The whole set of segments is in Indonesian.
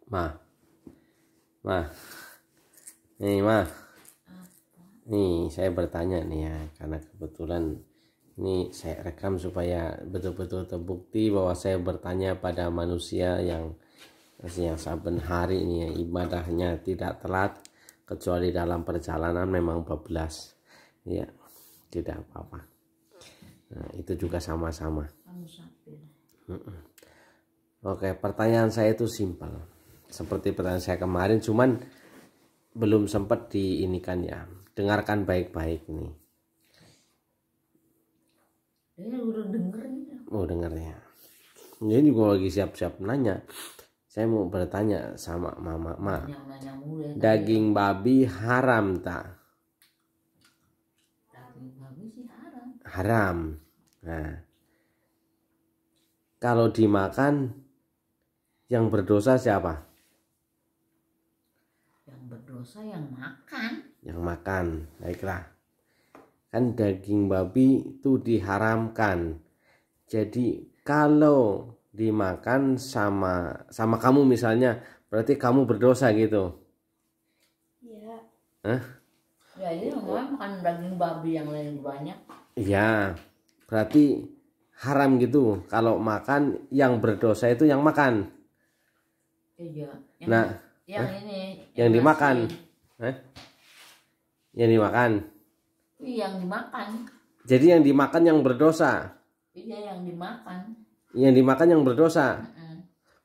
Mah, nih mah, nih saya bertanya nih ya, karena kebetulan ini saya rekam supaya betul-betul terbukti bahwa saya bertanya pada manusia yang saben hari ini ya, ibadahnya tidak telat kecuali dalam perjalanan memang bablas, ya tidak apa-apa. Nah, itu juga sama-sama. Oke, pertanyaan saya itu simpel. Seperti pertanyaan saya kemarin, cuman belum sempat diinikan ya. Dengarkan baik-baik nih. Ya udah dengerin. Mau dengernya. Ini juga lagi siap-siap nanya. Saya mau bertanya sama mama, daging babi haram tak? Daging babi sih haram. Haram. Nah, kalau dimakan yang berdosa siapa? Yang berdosa yang makan. Yang makan, baiklah. Kan daging babi itu diharamkan. Jadi kalau dimakan sama kamu misalnya, berarti kamu berdosa gitu. Iya. Hah? Ya ini makan daging babi yang lain banyak. Iya, berarti haram gitu. Kalau makan yang berdosa itu yang makan. Iya. Yang Ini. Yang dimakan. Yang dimakan. Yang dimakan. Jadi yang dimakan yang berdosa. Iya, yang dimakan. Yang dimakan yang berdosa.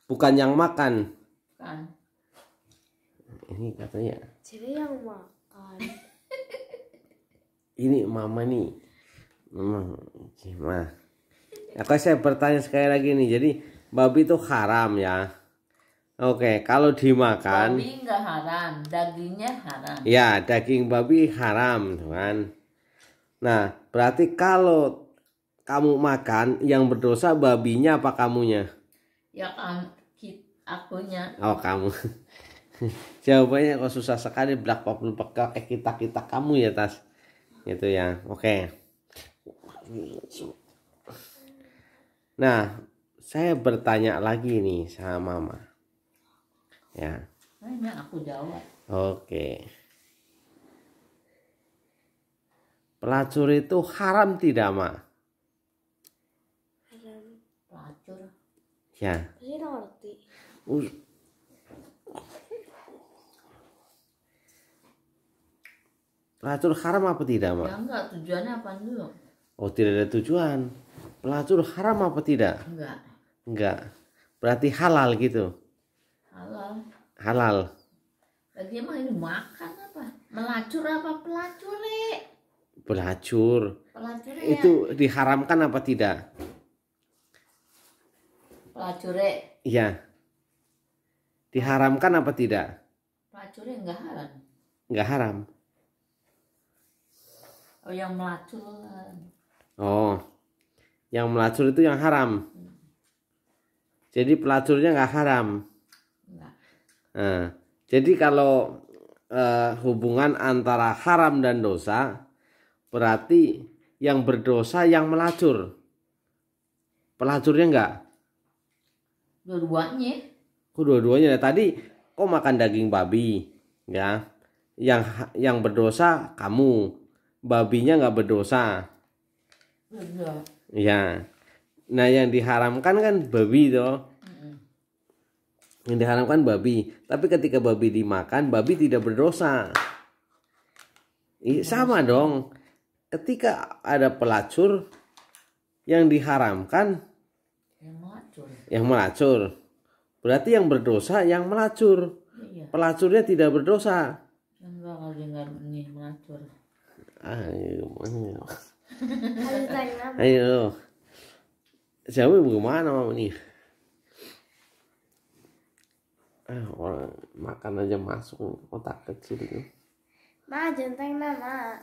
Bukan yang makan. Kan. Ini katanya. Jadi yang makan. Ini mama nih. Mama. Aku saya bertanya sekali lagi nih. Jadi babi itu haram ya. Oke, kalau dimakan. Babi enggak haram, dagingnya haram. Ya, daging babi haram, kan. Nah, berarti kalau kamu makan yang berdosa babinya apa kamunya? Ya kan, akunya. Oh, kamu. Jawabannya kok susah sekali, belak papul bekal kita kamu ya Tas. Itu ya. Oke. Nah, saya bertanya lagi nih sama Mama. Ya. Nah, aku jawab. Oke. Pelacur itu haram tidak, Mak? Haram. Pelacur. Ya. Pasti udah ngerti. Pelacur haram apa tidak, Mak? Ya enggak, tujuannya apa dulu? Oh, tidak ada tujuan. Pelacur haram apa tidak? Enggak. Enggak. Berarti halal gitu. Halal. Halal. Lagi emang ini makan apa? Melacur apa pelacur, Pelacur. Pelacur ya. Itu diharamkan apa tidak? Pelacur Iya. Diharamkan apa tidak? Pelacur enggak haram. Enggak haram. Oh, yang melacur. Oh. Yang melacur itu yang haram. Jadi pelacurnya enggak haram. Enggak. Nah, jadi kalau hubungan antara haram dan dosa, berarti yang berdosa yang melacur. Pelacurnya enggak? Dua-duanya. Kok dua-duanya? Tadi kok makan daging babi, ya? Yang berdosa kamu, babinya enggak berdosa. Enggak. Ya. Nah, yang diharamkan kan babi toh. Yang diharamkan babi. Tapi ketika babi dimakan, babi tidak berdosa. Sama dong. Ketika ada pelacur, yang diharamkan yang melacur. Berarti yang berdosa yang melacur. Iya. Pelacurnya tidak berdosa. Enggak, kalau dia enggak nih melacur. Ayo. Harus tanya. Ayo. Siapa bagaimana mama nih? Orang makan aja masuk otak kecil itu. Ma, jangan nama.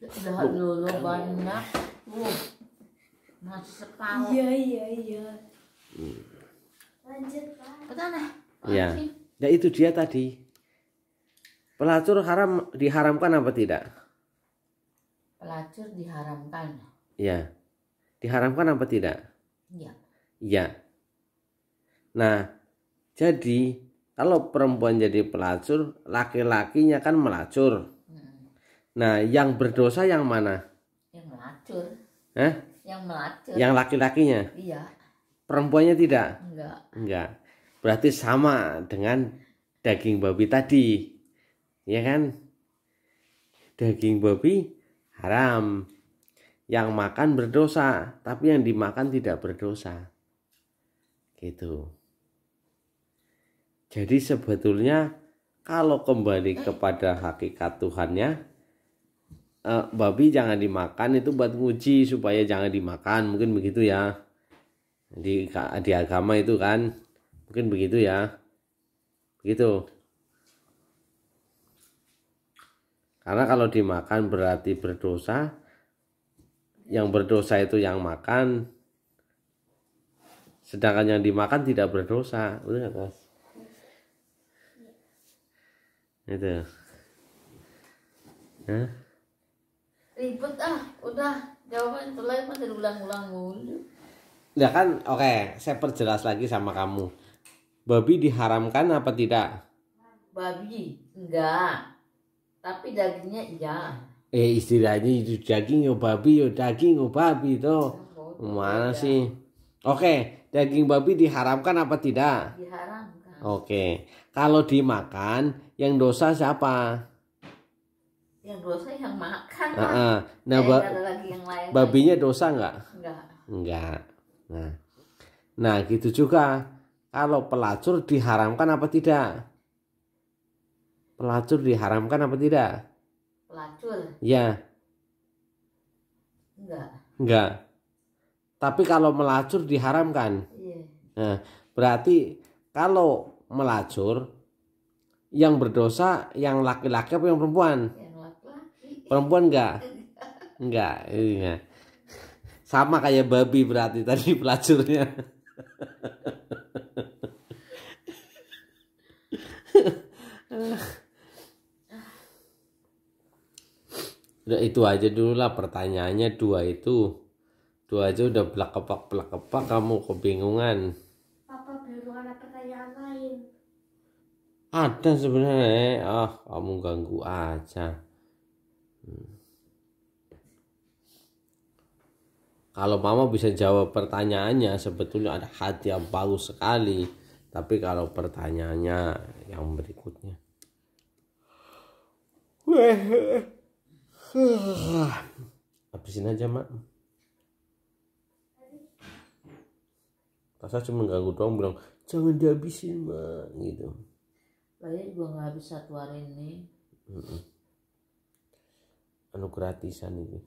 Udah dulu banyak. Masih separuh. Iya. Lanjut, Pak. Ketana. Ya. Ya itu dia tadi. Pelacur haram diharamkan apa tidak? Pelacur diharamkan. Ya. Diharamkan apa tidak? Iya. Iya. Nah, jadi Kalau perempuan jadi pelacur, laki-lakinya kan melacur. Nah, yang berdosa yang mana? Yang melacur. Hah? Yang melacur. Yang laki-lakinya. Iya. Perempuannya tidak? Enggak. Enggak. Berarti sama dengan daging babi tadi. Ya kan? Daging babi haram. Yang makan berdosa, tapi yang dimakan tidak berdosa. Gitu. Jadi sebetulnya kalau kembali kepada hakikat Tuhannya, babi jangan dimakan itu buat nguji supaya jangan dimakan, mungkin begitu ya. Di agama itu kan mungkin begitu ya, begitu. Karena kalau dimakan berarti berdosa, yang berdosa itu yang makan, sedangkan yang dimakan tidak berdosa, betul nggak, Mas? Itu. Hah? Ribet udah jawaban itu lagi masih ulang-ulang mulu. Ya kan, oke, saya perjelas lagi sama kamu. Babi diharamkan apa tidak? Babi enggak, tapi dagingnya iya. Istilahnya itu daging yo babi yo daging yo babi tuh. Mana sih? Oke, daging babi diharamkan apa tidak? Diharamkan. Oke, kalau dimakan yang dosa siapa? Yang dosa yang makan. Nah, ada lagi yang lain. babinya dosa nggak? Enggak. Enggak. Nah, gitu juga. Kalau pelacur diharamkan apa tidak? Pelacur diharamkan apa tidak? Pelacur? Ya. Enggak. Tapi kalau melacur diharamkan. Iya. Nah, berarti kalau melacur yang berdosa yang laki-laki apa yang perempuan? Yang laki-laki. Perempuan enggak? Enggak. Iya. Sama kayak babi berarti tadi pelacurnya. Udah itu aja dulu lah pertanyaannya, dua aja udah belak-kepak kamu kebingungan. Papa belum ada pertanyaan lain. Ada sebenarnya, kamu ganggu aja. Kalau mama bisa jawab pertanyaannya sebetulnya ada hati yang bagus sekali. Tapi kalau pertanyaannya yang berikutnya, habisin aja mak. Masa cuma ganggu doang bilang jangan dihabisin mak gitu. Saya juga nggak habis satu hari ini. Anu gratisan ini.